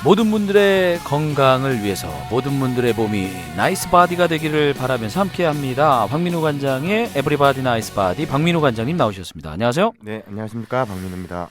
모든 분들의 건강을 위해서 모든 분들의 몸이 나이스 바디가 되기를 바라면서 함께합니다. 박민우 관장의 에브리바디 나이스 바디, 박민우 관장님 나오셨습니다. 안녕하세요. 네, 안녕하십니까, 박민우입니다.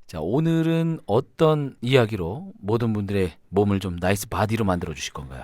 자, 오늘은 어떤 이야기로 모든 분들의 몸을 좀 나이스 바디로 만들어 주실 건가요?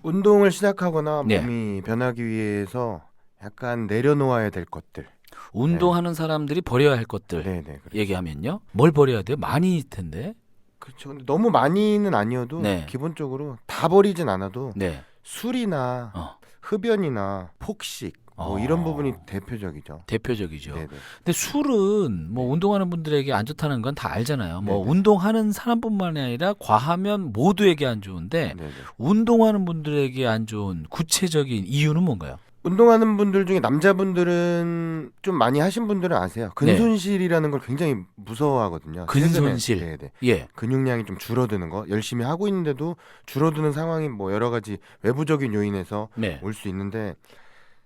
운동을 시작하거나 네. 몸이 변하기 위해서 약간 내려놓아야 될 것들. 운동하는 사람들이 버려야 할 것들 네, 그렇죠. 얘기하면요. 뭘 버려야 돼요? 많이 텐데. 그렇죠. 근데 너무 많이는 아니어도 네. 기본적으로 다 버리진 않아도 네. 술이나 흡연이나 폭식 뭐 이런 부분이 대표적이죠. 대표적이죠. 네네. 근데 술은 뭐 운동하는 분들에게 안 좋다는 건 다 알잖아요. 뭐 네네. 운동하는 사람뿐만이 아니라 과하면 모두에게 안 좋은데 네네. 운동하는 분들에게 안 좋은 구체적인 이유는 뭔가요? 운동하는 분들 중에 남자분들은 좀 많이 하신 분들은 아세요. 근손실이라는 걸 굉장히 무서워하거든요. 근손실. 최근에. 네네. 예. 근육량이 좀 줄어드는 거, 열심히 하고 있는데도 줄어드는 상황이 뭐 여러 가지 외부적인 요인에서 네. 올 수 있는데,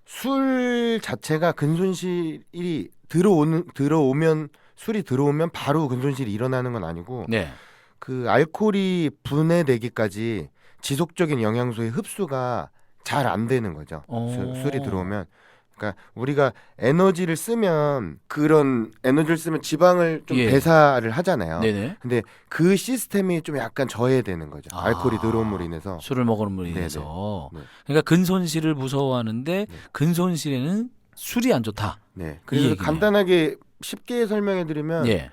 술 자체가 근손실이 들어오면 술이 들어오면 바로 근손실이 일어나는 건 아니고, 네. 그 알코올이 분해되기까지 지속적인 영양소의 흡수가 잘 안 되는 거죠. 술이 들어오면. 그러니까 우리가 에너지를 쓰면 지방을 좀 예. 대사를 하잖아요. 네네. 근데 그 시스템이 좀 약간 저해되는 거죠. 알코올이 들어옴으로 인해서. 술을 먹음으로 네네. 인해서. 네. 그러니까 근손실을 무서워하는데 네. 근손실에는 술이 안 좋다. 네. 이 그래서 얘기네요. 간단하게 쉽게 설명해드리면 예.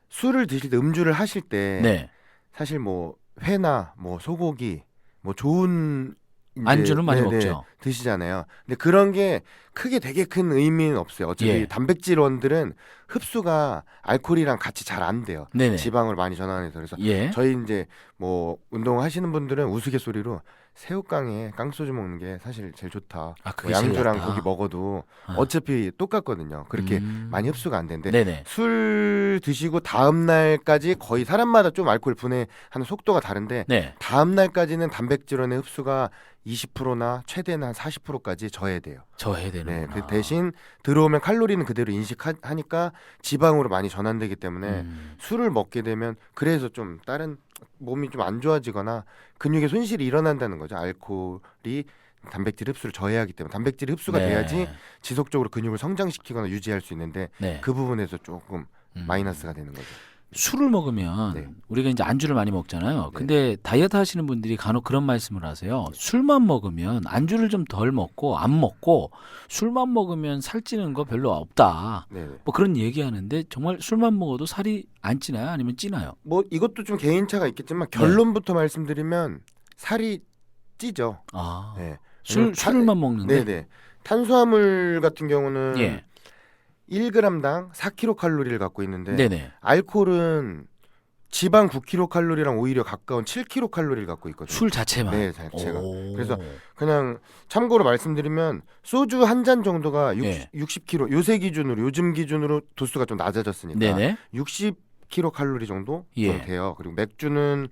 술을 드실 때, 음주를 하실 때 네. 사실 뭐 회나 뭐 소고기 뭐 좋은 이제 안주는 많이 먹죠. 드시잖아요. 근데 그런 게 크게 되게 큰 의미는 없어요. 어차피 예. 단백질원들은 흡수가 알코올이랑 같이 잘 안 돼요. 네네. 지방을 많이 전환해서. 그래서 예. 저희 이제 뭐 운동하시는 분들은 우스갯소리로 새우깡에 깡소주 먹는 게 사실 제일 좋다. 아, 그게 뭐 제일 양주랑 낫다. 고기 먹어도 어차피 똑같거든요. 그렇게 많이 흡수가 안 되는데, 네네. 술 드시고 다음 날까지 거의 사람마다 좀 알코올 분해하는 속도가 다른데, 네. 다음 날까지는 단백질원의 흡수가 20%나 최대는 한 40%까지 저해돼요. 저해야 되는구나. 네, 그 대신 들어오면 칼로리는 그대로 인식하니까 지방으로 많이 전환되기 때문에 술을 먹게 되면, 그래서 좀 다른 몸이 좀 안 좋아지거나 근육의 손실이 일어난다는 거죠. 알코올이 단백질 흡수를 저해하기 때문에. 단백질 흡수가 네. 돼야지 지속적으로 근육을 성장시키거나 유지할 수 있는데, 네. 그 부분에서 조금 마이너스가 되는 거죠. 술을 먹으면 네. 우리가 이제 안주를 많이 먹잖아요. 네. 근데 다이어트 하시는 분들이 간혹 그런 말씀을 하세요. 술만 먹으면 안주를 좀 덜 먹고 안 먹고 술만 먹으면 살찌는 거 별로 없다. 네. 뭐 그런 얘기하는데 정말 술만 먹어도 살이 안 찌나요? 아니면 찌나요? 뭐 이것도 좀 개인차가 있겠지만 결론부터 말씀드리면 살이 찌죠. 아, 네. 술만 먹는데. 네네. 탄수화물 같은 경우는 예. 1g당 4kcal를 갖고 있는데, 네네. 알코올은 지방 9kcal랑 오히려 가까운 7kcal를 갖고 있거든요. 술 자체만. 네, 자체가. 오. 그래서 그냥 참고로 말씀드리면 소주 한 잔 정도가 예. 60kcal, 요즘 기준으로 도수가 좀 낮아졌으니까 네네. 60kcal 정도 예. 좀 돼요. 그리고 맥주는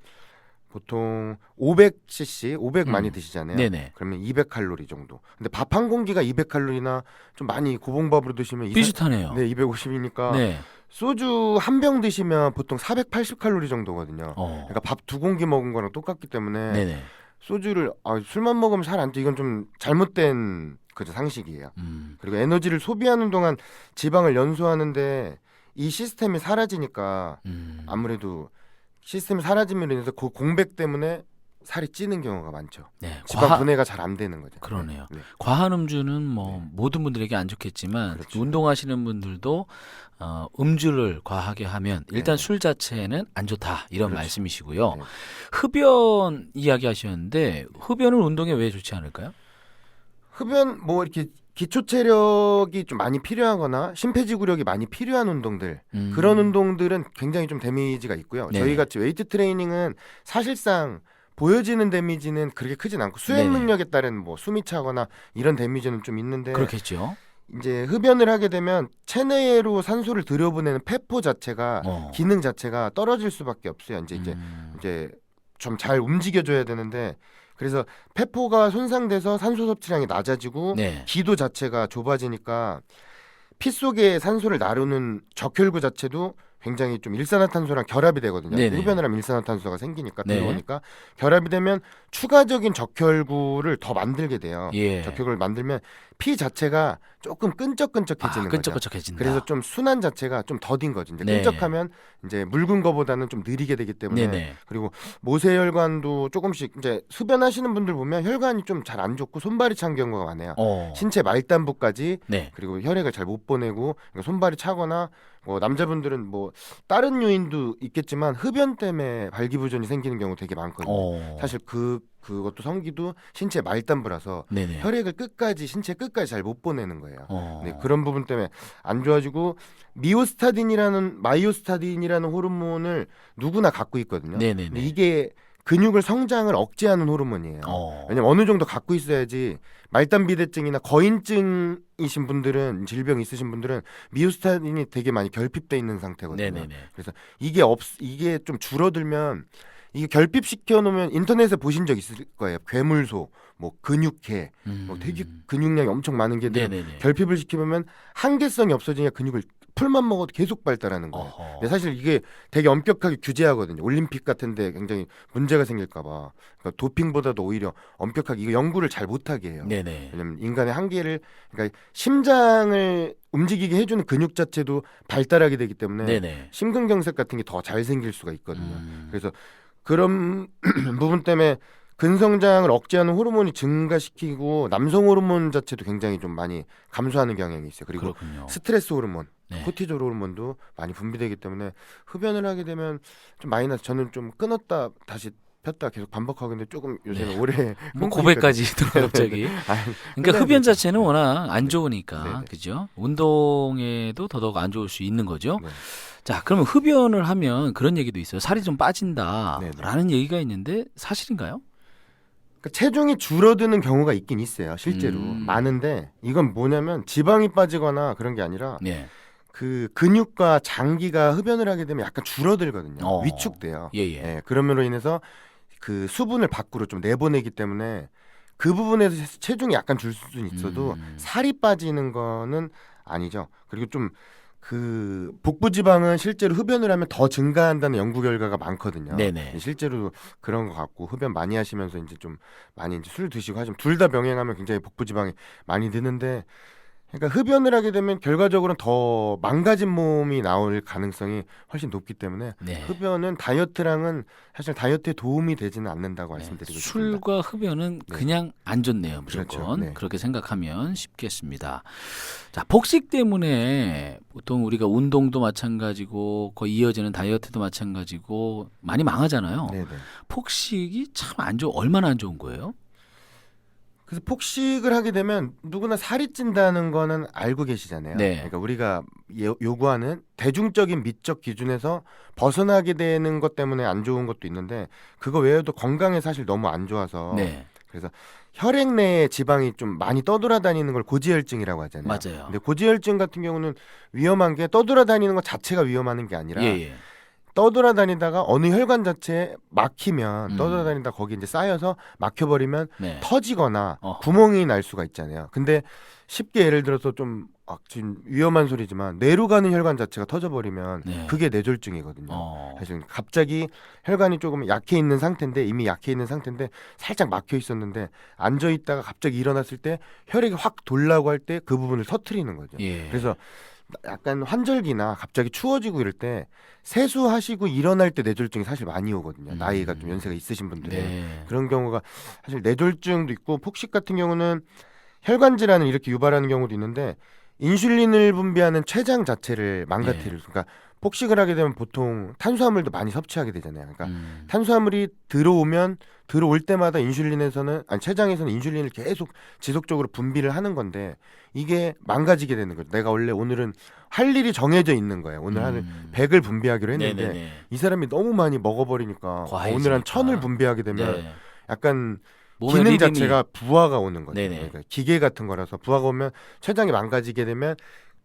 보통 500cc, 500 많이 드시잖아요. 네네. 그러면 200칼로리 정도. 근데 밥 한 공기가 200칼로리나 좀 많이 고봉밥으로 드시면 비슷하네요. 네, 250이니까 네. 소주 한 병 드시면 보통 480칼로리 정도거든요. 그러니까 밥 두 공기 먹은 거랑 똑같기 때문에 네네. 소주를 술만 먹으면 살 안 쪄, 이건 좀 잘못된 그죠, 상식이에요. 그리고 에너지를 소비하는 동안 지방을 연소하는데 이 시스템이 사라지니까 아무래도 시스템이 사라짐으로 인해서 그 공백 때문에 살이 찌는 경우가 많죠. 네. 지방 분해가 잘 안 되는 거죠. 그러네요. 네. 과한 음주는 뭐 모든 분들에게 안 좋겠지만 그렇죠. 운동하시는 분들도 음주를 과하게 하면 일단 네. 술 자체는 안 좋다 이런 그렇죠. 말씀이시고요. 네. 흡연 이야기하셨는데 흡연은 운동에 왜 좋지 않을까요? 흡연 뭐 이렇게 기초 체력이 좀 많이 필요하거나 심폐지구력이 많이 필요한 운동들, 그런 운동들은 굉장히 좀 데미지가 있고요. 네. 저희 같이 웨이트 트레이닝은 사실상 보여지는 데미지는 그렇게 크진 않고 수행 네네. 능력에 따른 뭐 숨이 차거나 이런 데미지는 좀 있는데, 그렇겠죠. 이제 흡연을 하게 되면 체내로 산소를 들여보내는 폐포 자체가 기능 자체가 떨어질 수밖에 없어요. 이제 좀 잘 움직여줘야 되는데, 그래서 폐포가 손상돼서 산소 섭취량이 낮아지고 네. 기도 자체가 좁아지니까 피 속에 산소를 나르는 적혈구 자체도 굉장히 좀 일산화탄소랑 결합이 되거든요. 네네. 흡연을 하면 일산화탄소가 생기니까 네. 들어오니까 결합이 되면 추가적인 적혈구를 더 만들게 돼요. 예. 적혈구를 만들면 피 자체가 조금 끈적끈적해지는 거죠. 끈적끈적해진다. 그래서 좀 순환 자체가 좀 더딘 거죠. 이제 네. 끈적하면 이제 묽은 거보다는 좀 느리게 되기 때문에 네네. 그리고 모세혈관도 조금씩 이제 흡연하시는 분들 보면 혈관이 좀 잘 안 좋고 손발이 찬 경우가 많아요. 신체 말단부까지 네. 그리고 혈액을 잘 못 보내고 그러니까 손발이 차거나 뭐 남자분들은 뭐 다른 요인도 있겠지만 흡연 때문에 발기부전이 생기는 경우 되게 많거든요. 사실 그것도 성기도 신체 말단부라서 네네. 혈액을 끝까지 신체 끝까지 잘 못 보내는 거예요. 어. 네, 그런 부분 때문에 안 좋아지고 마이오스타딘이라는 호르몬을 누구나 갖고 있거든요. 네네네. 근데 이게 근육을 성장을 억제하는 호르몬이에요. 왜냐면 어느 정도 갖고 있어야지 말단비대증이나 거인증이신 분들은 질병 있으신 분들은 미오스타딘이 되게 많이 결핍돼 있는 상태거든요. 네네네. 그래서 이게 좀 줄어들면 이게 결핍시켜 놓으면 인터넷에 보신 적 있을 거예요. 괴물소, 뭐 근육계, 뭐 되게 근육량이 엄청 많은 게들 네네네. 결핍을 시키면 한계성이 없어지냐 근육을 풀만 먹어도 계속 발달하는 거예요. 근데 사실 이게 되게 엄격하게 규제하거든요. 올림픽 같은데 굉장히 문제가 생길까봐. 그러니까 도핑보다도 오히려 엄격하게 이거 연구를 잘 못하게 해요. 네네. 왜냐면 인간의 한계를 그러니까 심장을 움직이게 해주는 근육 자체도 발달하게 되기 때문에 네네. 심근경색 같은 게 더 잘 생길 수가 있거든요. 그래서 그런 부분 때문에 근성장을 억제하는 호르몬이 증가시키고 남성 호르몬 자체도 굉장히 좀 많이 감소하는 경향이 있어요. 그리고 그렇군요. 스트레스 호르몬, 네. 코티졸 호르몬도 많이 분비되기 때문에 흡연을 하게 되면 좀 마이너스. 저는 좀 끊었다 다시 폈다 계속 반복하고 있는데 조금 요새는 네. 오래 뭐 고백까지 갑자기. 그러니까 흡연 자체는 워낙 안 좋으니까 네네. 그죠? 운동에도 더더욱 안 좋을 수 있는 거죠. 네. 자, 그러면 흡연을 하면 그런 얘기도 있어요. 살이 좀 빠진다라는 네네. 얘기가 있는데 사실인가요? 그러니까 체중이 줄어드는 경우가 있긴 있어요. 실제로 많은데 이건 뭐냐면 지방이 빠지거나 그런 게 아니라 네. 그 근육과 장기가 흡연을 하게 되면 약간 줄어들거든요. 위축돼요. 예예. 예, 그럼으로 인해서 그 수분을 밖으로 좀 내보내기 때문에 그 부분에서 체중이 약간 줄 수는 있어도 살이 빠지는 거는 아니죠. 그리고 좀 그 복부 지방은 실제로 흡연을 하면 더 증가한다는 연구 결과가 많거든요. 네네. 실제로 그런 것 같고 흡연 많이 하시면서 이제 좀 많이 이제 술 드시고 하시면 둘 다 병행하면 굉장히 복부 지방이 많이 드는데 그러니까 흡연을 하게 되면 결과적으로는 더 망가진 몸이 나올 가능성이 훨씬 높기 때문에 네. 흡연은 다이어트랑은 사실 다이어트에 도움이 되지는 않는다고 말씀드리고 싶습니다. 술과 흡연은 네. 그냥 안 좋네요. 무조건. 그렇죠. 네. 그렇게 생각하면 쉽겠습니다. 자, 복식 때문에 보통 우리가 운동도 마찬가지고 거의 이어지는 다이어트도 마찬가지고 많이 망하잖아요. 네네. 폭식이 참 안 좋. 얼마나 안 좋은 거예요? 그래서 폭식을 하게 되면 누구나 살이 찐다는 거는 알고 계시잖아요. 네. 그러니까 우리가 요구하는 대중적인 미적 기준에서 벗어나게 되는 것 때문에 안 좋은 것도 있는데 그거 외에도 건강에 사실 너무 안 좋아서 네. 그래서 혈액 내에 지방이 좀 많이 떠돌아다니는 걸 고지혈증이라고 하잖아요. 맞아요. 근데 고지혈증 같은 경우는 위험한 게 떠돌아다니는 것 자체가 위험한 게 아니라 예예. 떠돌아다니다가 어느 혈관 자체에 막히면 떠돌아다니다 거기 이제 쌓여서 막혀버리면 네. 터지거나 어허. 구멍이 날 수가 있잖아요. 근데 쉽게 예를 들어서 좀 지금 위험한 소리지만 뇌로 가는 혈관 자체가 터져버리면 네. 그게 뇌졸중이거든요. 사실 갑자기 혈관이 조금 약해 있는 상태인데 이미 약해 있는 상태인데 살짝 막혀 있었는데 앉아 있다가 갑자기 일어났을 때 혈액이 확 돌라고 할 때 그 부분을 터트리는 거죠. 예. 그래서 약간 환절기나 갑자기 추워지고 이럴 때 세수하시고 일어날 때 뇌졸중이 사실 많이 오거든요. 나이가 좀 연세가 있으신 분들은 네. 그런 경우가 사실 뇌졸중도 있고 폭식 같은 경우는 혈관 질환을 이렇게 유발하는 경우도 있는데 인슐린을 분비하는 췌장 자체를 망가뜨릴. 그러니까 폭식을 하게 되면 보통 탄수화물도 많이 섭취하게 되잖아요. 그러니까 탄수화물이 들어올 때마다 췌장에서는 인슐린을 계속 지속적으로 분비를 하는 건데 이게 망가지게 되는 거죠. 내가 원래 오늘은 할 일이 정해져 있는 거예요. 오늘 한 100을 분비하기로 했는데 네네네. 이 사람이 너무 많이 먹어버리니까 과해지니까. 오늘 한 1000을 분비하게 되면 네. 약간 몸의 기능 리듬이- 자체가 부하가 오는 거죠. 네네. 그러니까 기계 같은 거라서 부하가 오면 췌장이 망가지게 되면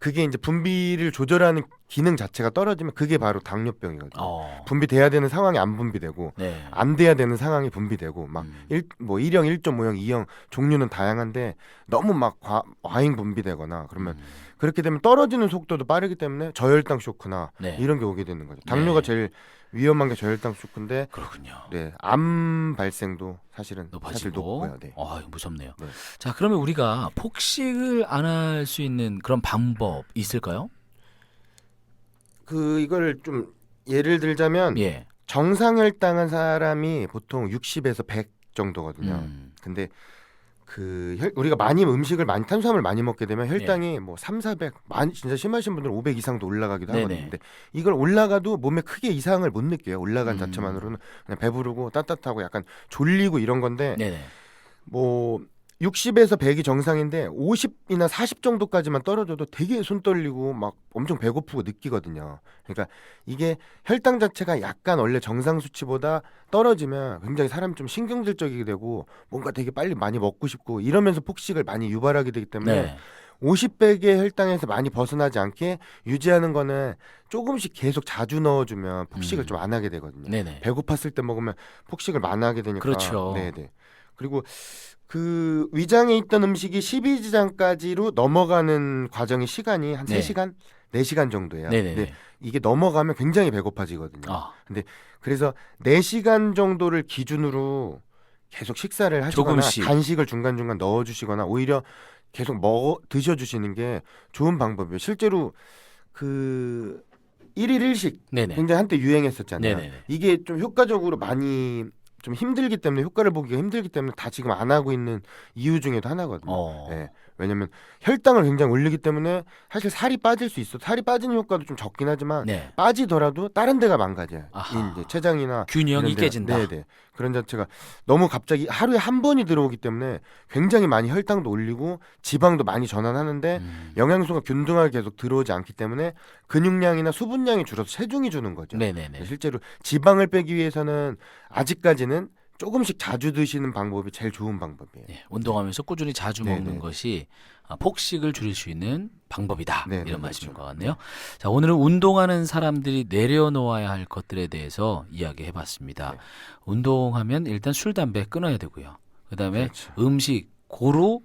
그게 이제 분비를 조절하는 기능 자체가 떨어지면 그게 바로 당뇨병이거든요. 분비돼야 되는 상황이 안 분비되고 네. 안 돼야 되는 상황이 분비되고 막 1형, 1.5형, 2형 종류는 다양한데 너무 막 과잉 분비되거나 그러면 그렇게 되면 떨어지는 속도도 빠르기 때문에 저혈당 쇼크나 네. 이런 게 오게 되는 거죠. 당뇨가 네. 제일 위험한 게 저혈당 쇼크인데 그렇군요. 네, 암 발생도 사실 높아지고. 높고요. 네. 무섭네요. 네. 자, 그러면 우리가 폭식을 안 할 수 있는 그런 방법 있을까요? 이걸 좀 예를 들자면 예. 정상혈당한 사람이 보통 60에서 100 정도거든요. 근데 우리가 음식을 많이 탄수화물 많이 먹게 되면 혈당이 뭐 3, 400 많이 진짜 심하신 분들은 500 이상도 올라가기도 네네. 하거든요. 근데 이걸 올라가도 몸에 크게 이상을 못 느껴요. 올라간 자체만으로는 그냥 배부르고 따뜻하고 약간 졸리고 이런 건데 네네. 뭐 60에서 100이 정상인데 50이나 40 정도까지만 떨어져도 되게 손 떨리고 막 엄청 배고프고 느끼거든요. 그러니까 이게 혈당 자체가 약간 원래 정상 수치보다 떨어지면 굉장히 사람이 좀 신경질적이게 되고 뭔가 되게 빨리 많이 먹고 싶고 이러면서 폭식을 많이 유발하게 되기 때문에 네. 50백의 혈당에서 많이 벗어나지 않게 유지하는 거는 조금씩 계속 자주 넣어주면 폭식을 좀 안 하게 되거든요. 네네. 배고팠을 때 먹으면 폭식을 많이 되니까. 그렇죠. 네네. 그리고 위장에 있던 음식이 십이지장까지로 넘어가는 과정의 시간이 한 네. 3시간, 4시간 정도예요. 네네네. 근데 이게 넘어가면 굉장히 배고파지거든요. 아, 그래서 4시간 정도를 기준으로 계속 식사를 하시거나 조금씩. 간식을 중간중간 넣어주시거나 오히려 계속 드셔주시는 게 좋은 방법이에요. 실제로 1일 1식 네네. 굉장히 한때 유행했었잖아요. 네네네. 이게 좀 효과적으로 많이 좀 힘들기 때문에 효과를 보기가 힘들기 때문에 다 지금 안 하고 있는 이유 중에도 하나거든요. 네. 왜냐면 혈당을 굉장히 올리기 때문에 사실 살이 빠질 수 있어. 살이 빠지는 효과도 좀 적긴 하지만 네. 빠지더라도 다른 데가 망가져요. 아하. 이제 췌장이나 균형이 이런 데가- 깨진다. 네네. 그런 자체가 너무 갑자기 하루에 한 번이 들어오기 때문에 굉장히 많이 혈당도 올리고 지방도 많이 전환하는데 영양소가 균등하게 계속 들어오지 않기 때문에 근육량이나 수분량이 줄어서 체중이 주는 거죠. 네네네. 실제로 지방을 빼기 위해서는 아직까지는 조금씩 자주 드시는 방법이 제일 좋은 방법이에요. 네, 운동하면서 꾸준히 자주 네네. 먹는 것이 폭식을 줄일 수 있는 방법이다. 네네, 이런 그렇죠. 말씀인 것 같네요. 자, 오늘은 운동하는 사람들이 내려놓아야 할 것들에 대해서 이야기해봤습니다. 네. 운동하면 일단 술, 담배 끊어야 되고요. 그다음에 그렇죠. 음식 고루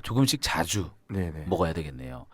조금씩 자주 네네. 먹어야 되겠네요.